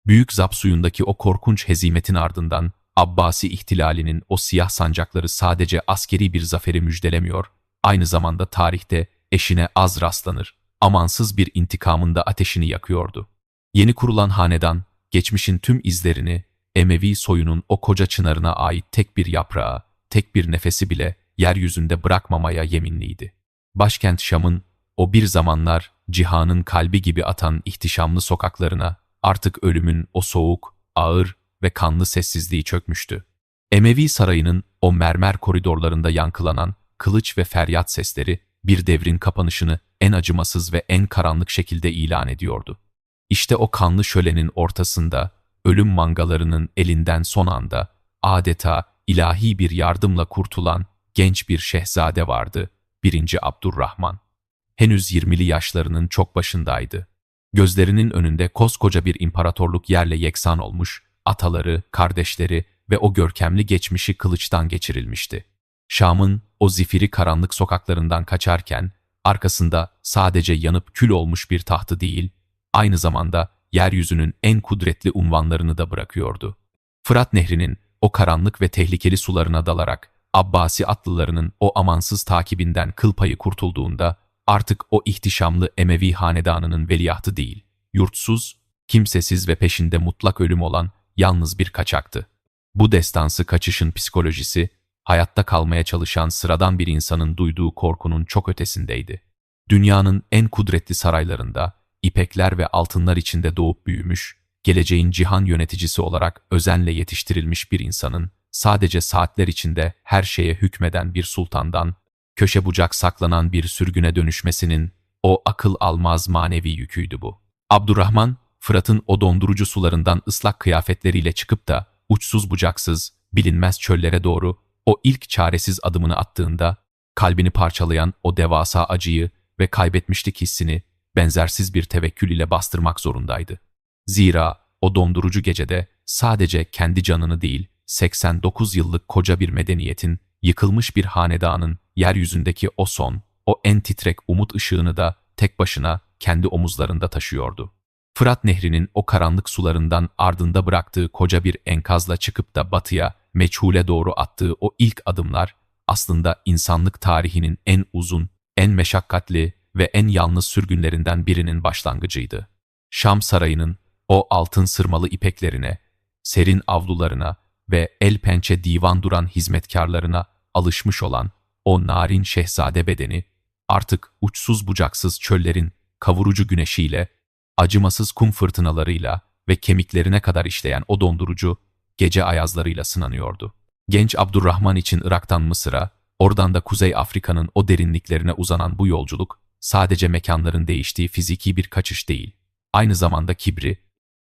Büyük Zap suyundaki o korkunç hezimetin ardından Abbasi ihtilalinin o siyah sancakları sadece askeri bir zaferi müjdelemiyor, aynı zamanda tarihte eşine az rastlanır, amansız bir intikamın da ateşini yakıyordu. Yeni kurulan hanedan, geçmişin tüm izlerini, Emevi soyunun o koca çınarına ait tek bir yaprağı, tek bir nefesi bile yeryüzünde bırakmamaya yeminliydi. Başkent Şam'ın o bir zamanlar cihanın kalbi gibi atan ihtişamlı sokaklarına artık ölümün o soğuk, ağır ve kanlı sessizliği çökmüştü. Emevi sarayının o mermer koridorlarında yankılanan kılıç ve feryat sesleri bir devrin kapanışını en acımasız ve en karanlık şekilde ilan ediyordu. İşte o kanlı şölenin ortasında, ölüm mangalarının elinden son anda, adeta ilahi bir yardımla kurtulan genç bir şehzade vardı, 1. Abdurrahman. Henüz 20'li yaşlarının çok başındaydı. Gözlerinin önünde koskoca bir imparatorluk yerle yeksan olmuş, ataları, kardeşleri ve o görkemli geçmişi kılıçtan geçirilmişti. Şam'ın o zifiri karanlık sokaklarından kaçarken, arkasında sadece yanıp kül olmuş bir tahtı değil, aynı zamanda yeryüzünün en kudretli unvanlarını da bırakıyordu. Fırat Nehri'nin o karanlık ve tehlikeli sularına dalarak Abbasi atlılarının o amansız takibinden kıl payı kurtulduğunda artık o ihtişamlı Emevi hanedanının veliahtı değil, yurtsuz, kimsesiz ve peşinde mutlak ölüm olan yalnız bir kaçaktı. Bu destansı kaçışın psikolojisi, hayatta kalmaya çalışan sıradan bir insanın duyduğu korkunun çok ötesindeydi. Dünyanın en kudretli saraylarında, ipekler ve altınlar içinde doğup büyümüş, geleceğin cihan yöneticisi olarak özenle yetiştirilmiş bir insanın, sadece saatler içinde her şeye hükmeden bir sultandan, köşe bucak saklanan bir sürgüne dönüşmesinin o akıl almaz manevi yüküydü bu. Abdurrahman, Fırat'ın o dondurucu sularından ıslak kıyafetleriyle çıkıp da uçsuz bucaksız, bilinmez çöllere doğru o ilk çaresiz adımını attığında, kalbini parçalayan o devasa acıyı ve kaybetmişlik hissini benzersiz bir tevekkül ile bastırmak zorundaydı. Zira o dondurucu gecede sadece kendi canını değil, 89 yıllık koca bir medeniyetin, yıkılmış bir hanedanın yeryüzündeki o son, o en titrek umut ışığını da tek başına kendi omuzlarında taşıyordu. Fırat Nehri'nin o karanlık sularından ardında bıraktığı koca bir enkazla çıkıp da batıya, meçhule doğru attığı o ilk adımlar, aslında insanlık tarihinin en uzun, en meşakkatli ve en yalnız sürgünlerinden birinin başlangıcıydı. Şam sarayının o altın sırmalı ipeklerine, serin avlularına ve el pençe divan duran hizmetkarlarına alışmış olan o narin şehzade bedeni, artık uçsuz bucaksız çöllerin kavurucu güneşiyle, acımasız kum fırtınalarıyla ve kemiklerine kadar işleyen o dondurucu gece ayazlarıyla sınanıyordu. Genç Abdurrahman için Irak'tan Mısır'a, oradan da Kuzey Afrika'nın o derinliklerine uzanan bu yolculuk, sadece mekanların değiştiği fiziki bir kaçış değil, aynı zamanda kibri,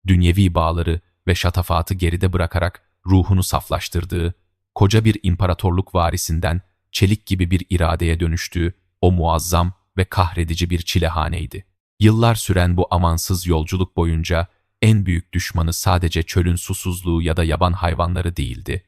dünyevi bağları ve şatafatı geride bırakarak ruhunu saflaştırdığı, koca bir imparatorluk varisinden çelik gibi bir iradeye dönüştüğü o muazzam ve kahredici bir çilehaneydi. Yıllar süren bu amansız yolculuk boyunca en büyük düşmanı sadece çölün susuzluğu ya da yaban hayvanları değildi.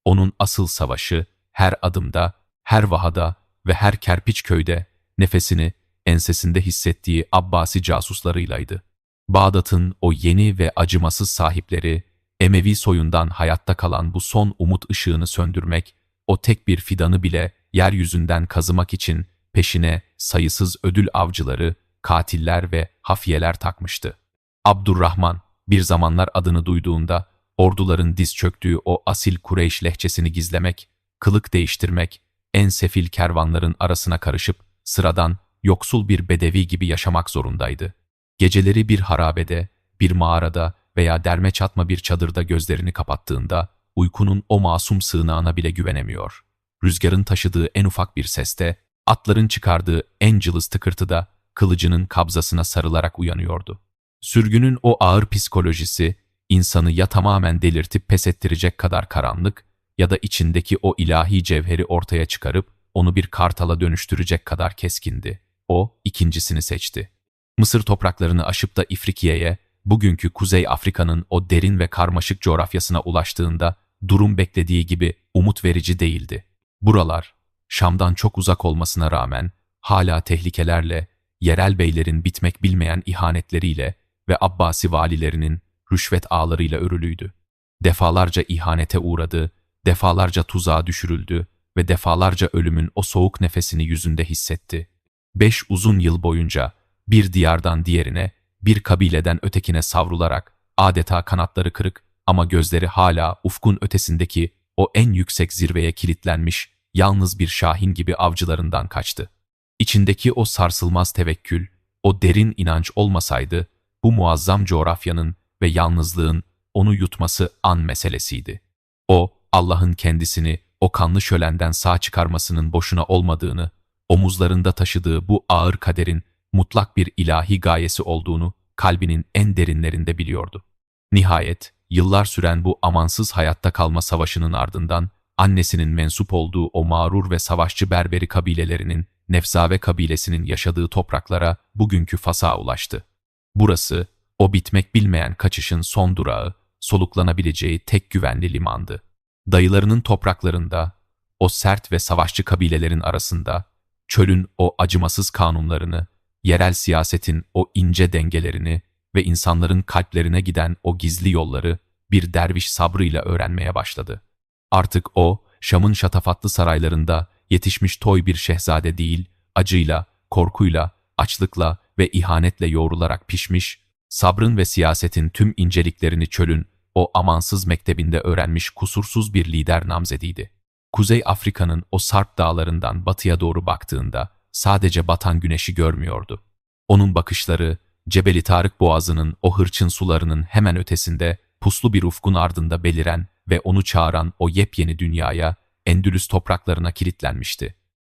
Onun asıl savaşı her adımda, her vahada ve her kerpiç köyde nefesini ensesinde hissettiği Abbasi casuslarıylaydı. Bağdat'ın o yeni ve acımasız sahipleri, Emevi soyundan hayatta kalan bu son umut ışığını söndürmek, o tek bir fidanı bile yeryüzünden kazımak için peşine sayısız ödül avcıları, katiller ve hafiyeler takmıştı. Abdurrahman, bir zamanlar adını duyduğunda, orduların diz çöktüğü o asil Kureyş lehçesini gizlemek, kılık değiştirmek, en sefil kervanların arasına karışıp sıradan, yoksul bir bedevi gibi yaşamak zorundaydı. Geceleri bir harabede, bir mağarada veya derme çatma bir çadırda gözlerini kapattığında, uykunun o masum sığınağına bile güvenemiyor. Rüzgarın taşıdığı en ufak bir seste, atların çıkardığı en cılız tıkırtıda, kılıcının kabzasına sarılarak uyanıyordu. Sürgünün o ağır psikolojisi, insanı ya tamamen delirtip pes ettirecek kadar karanlık ya da içindeki o ilahi cevheri ortaya çıkarıp onu bir kartala dönüştürecek kadar keskindi. O, ikincisini seçti. Mısır topraklarını aşıp da İfrikiye'ye, bugünkü Kuzey Afrika'nın o derin ve karmaşık coğrafyasına ulaştığında durum beklediği gibi umut verici değildi. Buralar, Şam'dan çok uzak olmasına rağmen hala tehlikelerle, yerel beylerin bitmek bilmeyen ihanetleriyle ve Abbasi valilerinin rüşvet ağlarıyla örülüydü. Defalarca ihanete uğradı, defalarca tuzağa düşürüldü ve defalarca ölümün o soğuk nefesini yüzünde hissetti. 5 uzun yıl boyunca bir diyardan diğerine, bir kabileden ötekine savrularak, adeta kanatları kırık ama gözleri hala ufkun ötesindeki o en yüksek zirveye kilitlenmiş, yalnız bir şahin gibi avcılarından kaçtı. İçindeki o sarsılmaz tevekkül, o derin inanç olmasaydı, bu muazzam coğrafyanın ve yalnızlığın onu yutması an meselesiydi. O, Allah'ın kendisini o kanlı şölenden sağ çıkarmasının boşuna olmadığını, omuzlarında taşıdığı bu ağır kaderin mutlak bir ilahi gayesi olduğunu kalbinin en derinlerinde biliyordu. Nihayet, yıllar süren bu amansız hayatta kalma savaşının ardından, annesinin mensup olduğu o mağrur ve savaşçı Berberi kabilelerinin, Nefzave kabilesinin yaşadığı topraklara bugünkü Fas'a ulaştı. Burası, o bitmek bilmeyen kaçışın son durağı, soluklanabileceği tek güvenli limandı. Dayılarının topraklarında, o sert ve savaşçı kabilelerin arasında, çölün o acımasız kanunlarını, yerel siyasetin o ince dengelerini ve insanların kalplerine giden o gizli yolları bir derviş sabrıyla öğrenmeye başladı. Artık o, Şam'ın şatafatlı saraylarında yetişmiş toy bir şehzade değil, acıyla, korkuyla, açlıkla ve ihanetle yoğrularak pişmiş, sabrın ve siyasetin tüm inceliklerini çölün o amansız mektebinde öğrenmiş kusursuz bir lider namzediydi. Kuzey Afrika'nın o sarp dağlarından batıya doğru baktığında sadece batan güneşi görmüyordu. Onun bakışları, Cebeli Tarık Boğazı'nın o hırçın sularının hemen ötesinde, puslu bir ufkun ardında beliren ve onu çağıran o yepyeni dünyaya, Endülüs topraklarına kilitlenmişti.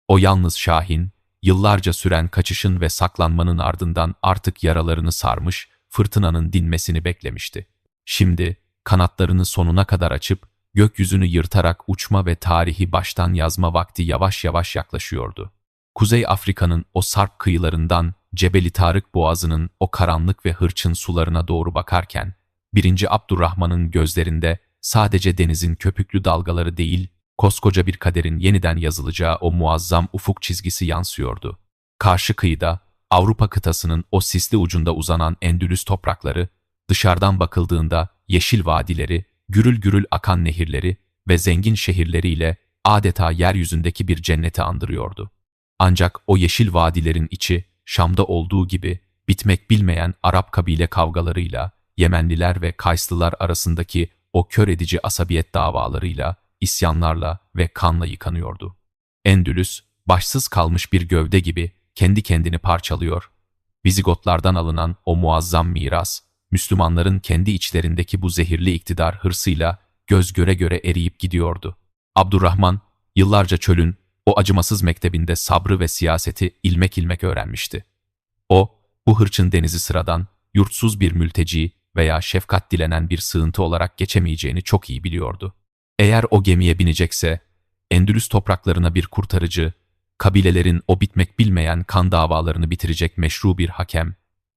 O yalnız şahin, yıllarca süren kaçışın ve saklanmanın ardından artık yaralarını sarmış, fırtınanın dinmesini beklemişti. Şimdi, kanatlarını sonuna kadar açıp, gökyüzünü yırtarak uçma ve tarihi baştan yazma vakti yavaş yavaş yaklaşıyordu. Kuzey Afrika'nın o sarp kıyılarından Cebeli Tarık Boğazı'nın o karanlık ve hırçın sularına doğru bakarken, 1. Abdurrahman'ın gözlerinde sadece denizin köpüklü dalgaları değil, koskoca bir kaderin yeniden yazılacağı o muazzam ufuk çizgisi yansıyordu. Karşı kıyıda, Avrupa kıtasının o sisli ucunda uzanan Endülüs toprakları, dışarıdan bakıldığında yeşil vadileri, gürül gürül akan nehirleri ve zengin şehirleriyle adeta yeryüzündeki bir cenneti andırıyordu. Ancak o yeşil vadilerin içi, Şam'da olduğu gibi bitmek bilmeyen Arap kabile kavgalarıyla, Yemenliler ve Kayslılar arasındaki o kör edici asabiyet davalarıyla, isyanlarla ve kanla yıkanıyordu. Endülüs, başsız kalmış bir gövde gibi kendi kendini parçalıyor. Vizigotlardan alınan o muazzam miras, Müslümanların kendi içlerindeki bu zehirli iktidar hırsıyla göz göre göre eriyip gidiyordu. Abdurrahman, yıllarca çölün o acımasız mektebinde sabrı ve siyaseti ilmek ilmek öğrenmişti. O, bu hırçın denizi sıradan, yurtsuz bir mülteci veya şefkat dilenen bir sığıntı olarak geçemeyeceğini çok iyi biliyordu. Eğer o gemiye binecekse, Endülüs topraklarına bir kurtarıcı, kabilelerin o bitmek bilmeyen kan davalarını bitirecek meşru bir hakem,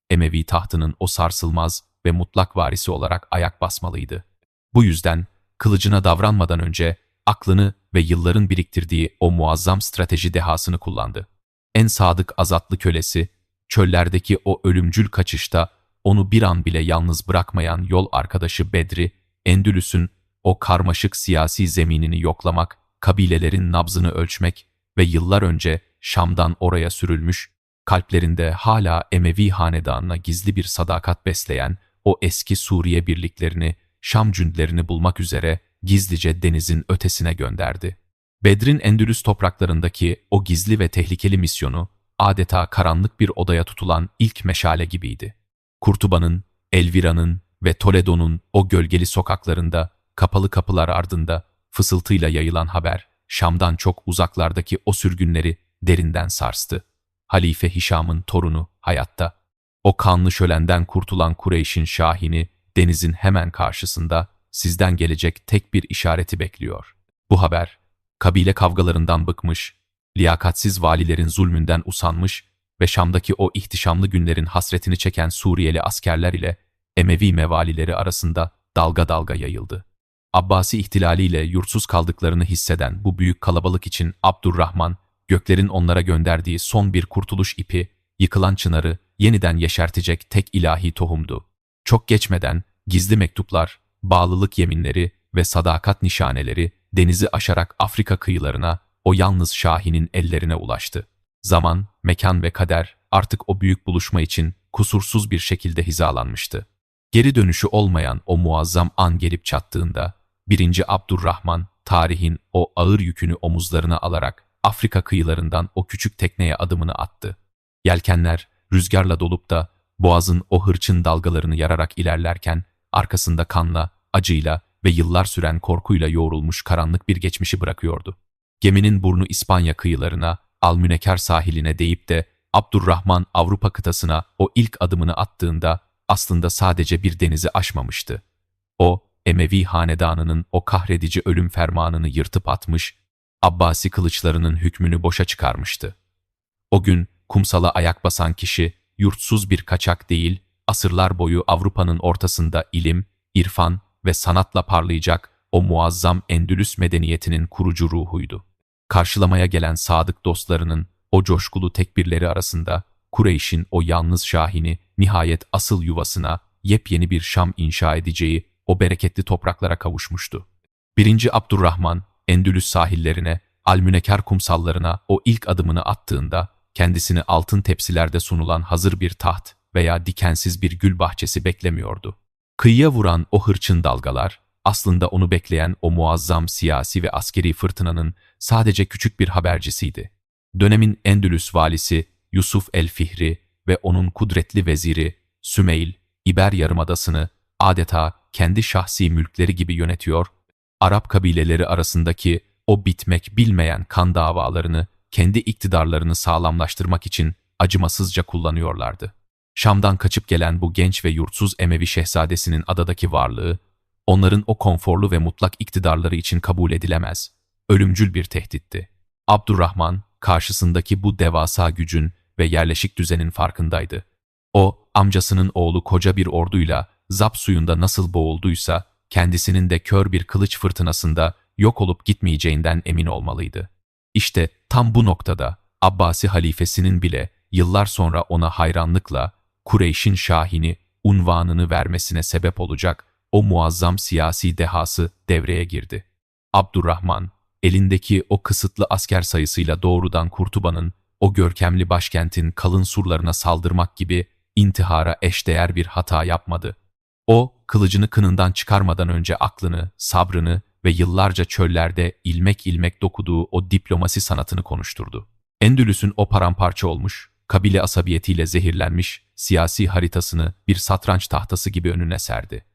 Emevi tahtının o sarsılmaz ve mutlak varisi olarak ayak basmalıydı. Bu yüzden, kılıcına davranmadan önce aklını ve yılların biriktirdiği o muazzam strateji dehasını kullandı. En sadık azatlı kölesi, çöllerdeki o ölümcül kaçışta onu bir an bile yalnız bırakmayan yol arkadaşı Bedri, Endülüs'ün o karmaşık siyasi zeminini yoklamak, kabilelerin nabzını ölçmek ve yıllar önce Şam'dan oraya sürülmüş, kalplerinde hala Emevi hanedanına gizli bir sadakat besleyen o eski Suriye birliklerini, Şam cündlerini bulmak üzere gizlice denizin ötesine gönderdi. Bedr'in Endülüs topraklarındaki o gizli ve tehlikeli misyonu, adeta karanlık bir odaya tutulan ilk meşale gibiydi. Kurtuba'nın, Elvira'nın ve Toledo'nun o gölgeli sokaklarında, kapalı kapılar ardında fısıltıyla yayılan haber, Şam'dan çok uzaklardaki o sürgünleri derinden sarstı. Halife Hişam'ın torunu hayatta. O kanlı şölenden kurtulan Kureyş'in şahini denizin hemen karşısında sizden gelecek tek bir işareti bekliyor. Bu haber, kabile kavgalarından bıkmış, liyakatsiz valilerin zulmünden usanmış ve Şam'daki o ihtişamlı günlerin hasretini çeken Suriyeli askerler ile Emevi mevalileri arasında dalga dalga yayıldı. Abbasi ihtilaliyle yurtsuz kaldıklarını hisseden bu büyük kalabalık için Abdurrahman, göklerin onlara gönderdiği son bir kurtuluş ipi, yıkılan çınarı yeniden yeşertecek tek ilahi tohumdu. Çok geçmeden Gizli mektuplar, bağlılık yeminleri ve sadakat nişaneleri denizi aşarak Afrika kıyılarına, o yalnız Şahin'in ellerine ulaştı. Zaman, mekan ve kader artık o büyük buluşma için kusursuz bir şekilde hizalanmıştı. Geri dönüşü olmayan o muazzam an gelip çattığında, 1. Abdurrahman, tarihin o ağır yükünü omuzlarına alarak Afrika kıyılarından o küçük tekneye adımını attı. Yelkenler rüzgarla dolup da boğazın o hırçın dalgalarını yararak ilerlerken, arkasında kanla, acıyla ve yıllar süren korkuyla yoğrulmuş karanlık bir geçmişi bırakıyordu. Geminin burnu İspanya kıyılarına, Almünekar sahiline değip de Abdurrahman Avrupa kıtasına o ilk adımını attığında aslında sadece bir denizi aşmamıştı. O, Emevi hanedanının o kahredici ölüm fermanını yırtıp atmış, Abbasi kılıçlarının hükmünü boşa çıkarmıştı. O gün kumsala ayak basan kişi, yurtsuz bir kaçak değil, asırlar boyu Avrupa'nın ortasında ilim, irfan ve sanatla parlayacak o muazzam Endülüs medeniyetinin kurucu ruhuydu. Karşılamaya gelen sadık dostlarının o coşkulu tekbirleri arasında Kureyş'in o yalnız Şahin'i nihayet asıl yuvasına, yepyeni bir Şam inşa edeceği o bereketli topraklara kavuşmuştu. 1. Abdurrahman, Endülüs sahillerine, Almünekar kumsallarına o ilk adımını attığında, kendisini altın tepsilerde sunulan hazır bir taht veya dikensiz bir gül bahçesi beklemiyordu. Kıyıya vuran o hırçın dalgalar, aslında onu bekleyen o muazzam siyasi ve askeri fırtınanın sadece küçük bir habercisiydi. Dönemin Endülüs valisi Yusuf el-Fihri ve onun kudretli veziri Sümeyl, İber Yarımadası'nı adeta kendi şahsi mülkleri gibi yönetiyor, Arap kabileleri arasındaki o bitmek bilmeyen kan davalarını kendi iktidarlarını sağlamlaştırmak için acımasızca kullanıyorlardı. Şam'dan kaçıp gelen bu genç ve yurtsuz Emevi şehzadesinin adadaki varlığı, onların o konforlu ve mutlak iktidarları için kabul edilemez, ölümcül bir tehditti. Abdurrahman, karşısındaki bu devasa gücün ve yerleşik düzenin farkındaydı. O, amcasının oğlu koca bir orduyla Zap suyunda nasıl boğulduysa, kendisinin de kör bir kılıç fırtınasında yok olup gitmeyeceğinden emin olmalıydı. İşte tam bu noktada Abbasi halifesinin bile yıllar sonra ona hayranlıkla Kureyş'in Şahin'i unvanını vermesine sebep olacak o muazzam siyasi dehası devreye girdi. Abdurrahman, elindeki o kısıtlı asker sayısıyla doğrudan Kurtuba'nın, o görkemli başkentin kalın surlarına saldırmak gibi intihara eşdeğer bir hata yapmadı. O, kılıcını kınından çıkarmadan önce aklını, sabrını ve yıllarca çöllerde ilmek ilmek dokuduğu o diplomasi sanatını konuşturdu. Endülüs'ün o paramparça olmuş, kabile asabiyetiyle zehirlenmiş siyasi haritasını bir satranç tahtası gibi önüne serdi.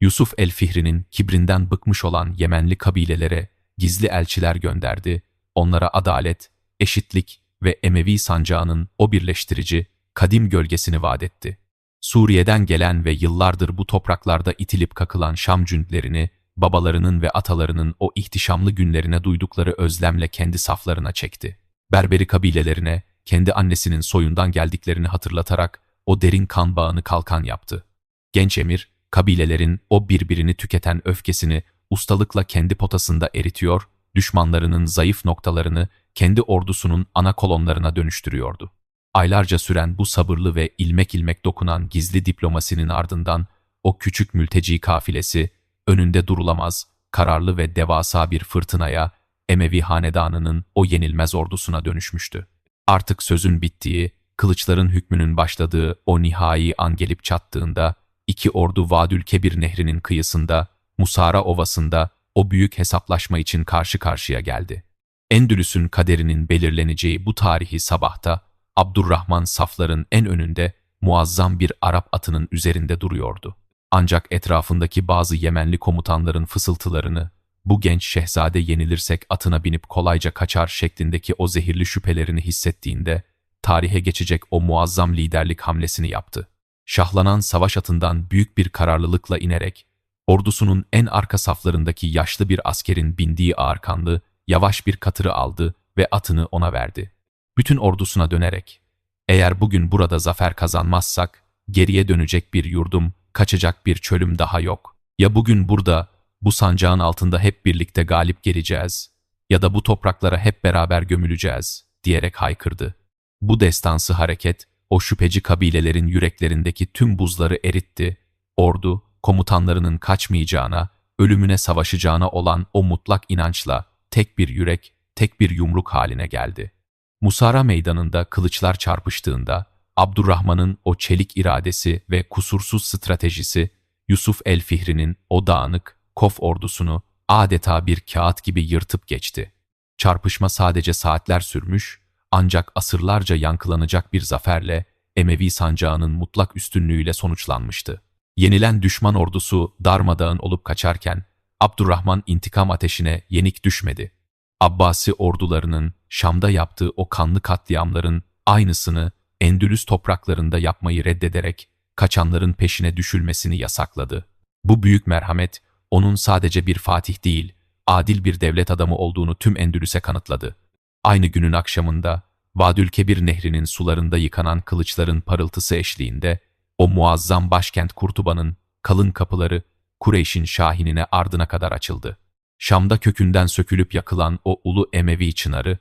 Yusuf el-Fihri'nin kibrinden bıkmış olan Yemenli kabilelere gizli elçiler gönderdi, onlara adalet, eşitlik ve Emevi sancağının o birleştirici, kadim gölgesini vaat etti. Suriye'den gelen ve yıllardır bu topraklarda itilip kakılan Şam cündlerini, babalarının ve atalarının o ihtişamlı günlerine duydukları özlemle kendi saflarına çekti. Berberi kabilelerine, kendi annesinin soyundan geldiklerini hatırlatarak o derin kan bağını kalkan yaptı. Genç emir, kabilelerin o birbirini tüketen öfkesini ustalıkla kendi potasında eritiyor, düşmanlarının zayıf noktalarını kendi ordusunun ana kolonlarına dönüştürüyordu. Aylarca süren bu sabırlı ve ilmek ilmek dokunan gizli diplomasinin ardından o küçük mülteci kafilesi, önünde durulamaz, kararlı ve devasa bir fırtınaya, Emevi hanedanının o yenilmez ordusuna dönüşmüştü. Artık sözün bittiği, kılıçların hükmünün başladığı o nihai an gelip çattığında, iki ordu Vadülkebir nehrinin kıyısında, Musara Ovası'nda o büyük hesaplaşma için karşı karşıya geldi. Endülüs'ün kaderinin belirleneceği bu tarihi sabahta, Abdurrahman safların en önünde muazzam bir Arap atının üzerinde duruyordu. Ancak etrafındaki bazı Yemenli komutanların fısıltılarını, bu genç şehzade yenilirsek atına binip kolayca kaçar şeklindeki o zehirli şüphelerini hissettiğinde, tarihe geçecek o muazzam liderlik hamlesini yaptı. Şahlanan savaş atından büyük bir kararlılıkla inerek, ordusunun en arka saflarındaki yaşlı bir askerin bindiği ağırkanlı, yavaş bir katırı aldı ve atını ona verdi. Bütün ordusuna dönerek, eğer bugün burada zafer kazanmazsak, geriye dönecek bir yurdum, kaçacak bir çölüm daha yok. Ya bugün burada, bu sancağın altında hep birlikte galip geleceğiz, ya da bu topraklara hep beraber gömüleceğiz, diyerek haykırdı. Bu destansı hareket, o şüpheci kabilelerin yüreklerindeki tüm buzları eritti, ordu, komutanlarının kaçmayacağına, ölümüne savaşacağına olan o mutlak inançla tek bir yürek, tek bir yumruk haline geldi. Musara meydanında kılıçlar çarpıştığında, Abdurrahman'ın o çelik iradesi ve kusursuz stratejisi, Yusuf el-Fihri'nin o dağınık, Kof ordusunu adeta bir kağıt gibi yırtıp geçti. Çarpışma sadece saatler sürmüş, ancak asırlarca yankılanacak bir zaferle, Emevi sancağının mutlak üstünlüğüyle sonuçlanmıştı. Yenilen düşman ordusu darmadağın olup kaçarken, Abdurrahman intikam ateşine yenik düşmedi. Abbasi ordularının Şam'da yaptığı o kanlı katliamların aynısını Endülüs topraklarında yapmayı reddederek kaçanların peşine düşülmesini yasakladı. Bu büyük merhamet, onun sadece bir fatih değil, adil bir devlet adamı olduğunu tüm Endülüs'e kanıtladı. Aynı günün akşamında, Vadülkebir Nehri'nin sularında yıkanan kılıçların parıltısı eşliğinde, o muazzam başkent Kurtuba'nın kalın kapıları Kureyş'in şahinine ardına kadar açıldı. Şam'da kökünden sökülüp yakılan o ulu Emevi çınarı,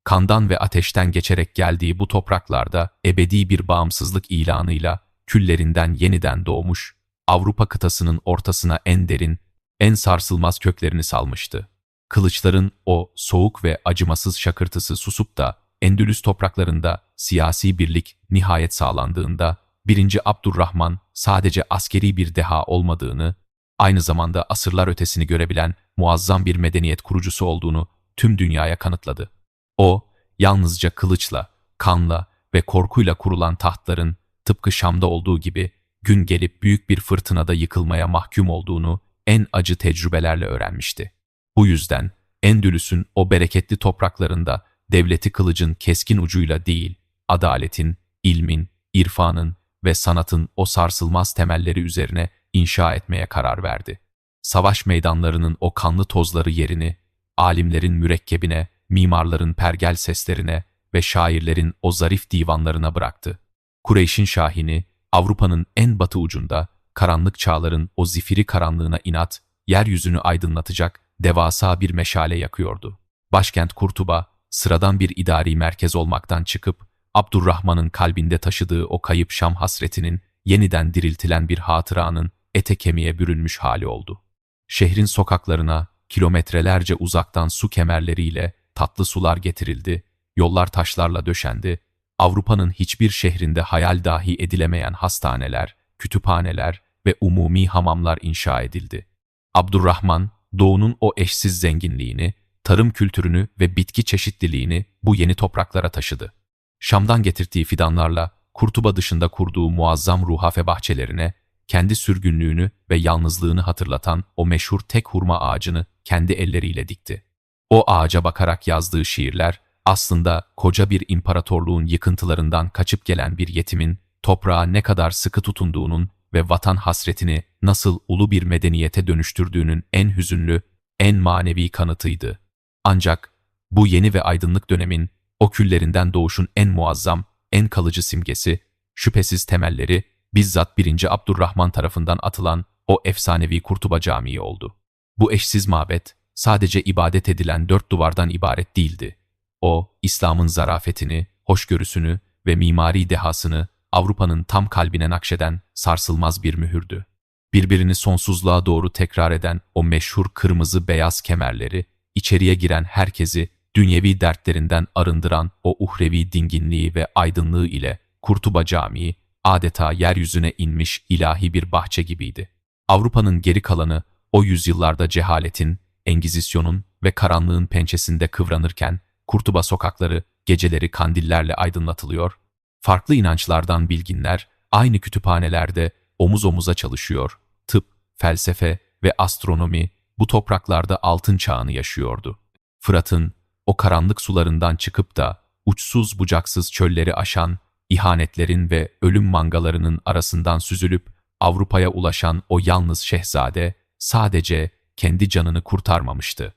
kandan ve ateşten geçerek geldiği bu topraklarda ebedi bir bağımsızlık ilanıyla küllerinden yeniden doğmuş, Avrupa kıtasının ortasına en derin, en sarsılmaz köklerini salmıştı. Kılıçların o soğuk ve acımasız şakırtısı susup da Endülüs topraklarında siyasi birlik nihayet sağlandığında 1. Abdurrahman sadece askeri bir deha olmadığını, aynı zamanda asırlar ötesini görebilen muazzam bir medeniyet kurucusu olduğunu tüm dünyaya kanıtladı. O, yalnızca kılıçla, kanla ve korkuyla kurulan tahtların tıpkı Şam'da olduğu gibi gün gelip büyük bir fırtınada yıkılmaya mahkum olduğunu en acı tecrübelerle öğrenmişti. Bu yüzden Endülüs'ün o bereketli topraklarında devleti kılıcın keskin ucuyla değil, adaletin, ilmin, irfanın ve sanatın o sarsılmaz temelleri üzerine inşa etmeye karar verdi. Savaş meydanlarının o kanlı tozları yerini, alimlerin mürekkebine, mimarların pergel seslerine ve şairlerin o zarif divanlarına bıraktı. Kureyş'in şahini, Avrupa'nın en batı ucunda, karanlık çağların o zifiri karanlığına inat, yeryüzünü aydınlatacak devasa bir meşale yakıyordu. Başkent Kurtuba, sıradan bir idari merkez olmaktan çıkıp, Abdurrahman'ın kalbinde taşıdığı o kayıp Şam hasretinin yeniden diriltilen bir hatıranın ete kemiğe bürünmüş hali oldu. Şehrin sokaklarına kilometrelerce uzaktan su kemerleriyle tatlı sular getirildi, yollar taşlarla döşendi, Avrupa'nın hiçbir şehrinde hayal dahi edilemeyen hastaneler, kütüphaneler ve umumi hamamlar inşa edildi. Abdurrahman, doğunun o eşsiz zenginliğini, tarım kültürünü ve bitki çeşitliliğini bu yeni topraklara taşıdı. Şam'dan getirdiği fidanlarla Kurtuba dışında kurduğu muazzam ruhafe bahçelerine, kendi sürgünlüğünü ve yalnızlığını hatırlatan o meşhur tek hurma ağacını kendi elleriyle dikti. O ağaca bakarak yazdığı şiirler, aslında koca bir imparatorluğun yıkıntılarından kaçıp gelen bir yetimin toprağa ne kadar sıkı tutunduğunun ve vatan hasretini nasıl ulu bir medeniyete dönüştürdüğünün en hüzünlü, en manevi kanıtıydı. Ancak bu yeni ve aydınlık dönemin o küllerinden doğuşun en muazzam, en kalıcı simgesi, şüphesiz temelleri bizzat 1. Abdurrahman tarafından atılan o efsanevi Kurtuba Camii oldu. Bu eşsiz mabet sadece ibadet edilen 4 duvardan ibaret değildi. O, İslam'ın zarafetini, hoşgörüsünü ve mimari dehasını Avrupa'nın tam kalbine nakşeden sarsılmaz bir mühürdü. Birbirini sonsuzluğa doğru tekrar eden o meşhur kırmızı beyaz kemerleri, içeriye giren herkesi dünyevi dertlerinden arındıran o uhrevi dinginliği ve aydınlığı ile Kurtuba Camii adeta yeryüzüne inmiş ilahi bir bahçe gibiydi. Avrupa'nın geri kalanı o yüzyıllarda cehaletin, Engizisyon'un ve karanlığın pençesinde kıvranırken Kurtuba sokakları geceleri kandillerle aydınlatılıyor, farklı inançlardan bilginler aynı kütüphanelerde omuz omuza çalışıyor, tıp, felsefe ve astronomi bu topraklarda altın çağını yaşıyordu. Fırat'ın o karanlık sularından çıkıp da uçsuz bucaksız çölleri aşan, ihanetlerin ve ölüm mangalarının arasından süzülüp Avrupa'ya ulaşan o yalnız şehzade sadece kendi canını kurtarmamıştı.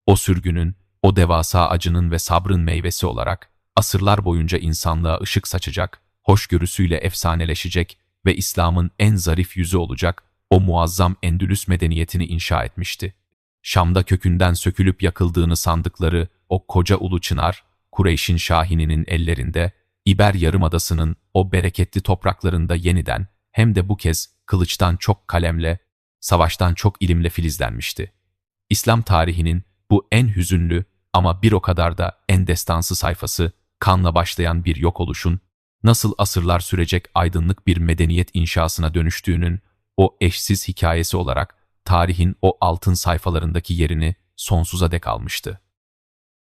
O sürgünün, o devasa acının ve sabrın meyvesi olarak asırlar boyunca insanlığa ışık saçacak, hoşgörüsüyle efsaneleşecek ve İslam'ın en zarif yüzü olacak o muazzam Endülüs medeniyetini inşa etmişti. Şam'da kökünden sökülüp yakıldığını sandıkları o koca ulu çınar, Kureyş'in şahininin ellerinde, İber Yarımadası'nın o bereketli topraklarında yeniden hem de bu kez kılıçtan çok kalemle Savaştan çok ilimle filizlenmişti. İslam tarihinin bu en hüzünlü ama bir o kadar da en destansı sayfası, kanla başlayan bir yok oluşun, nasıl asırlar sürecek aydınlık bir medeniyet inşasına dönüştüğünün o eşsiz hikayesi olarak tarihin o altın sayfalarındaki yerini sonsuza dek almıştı.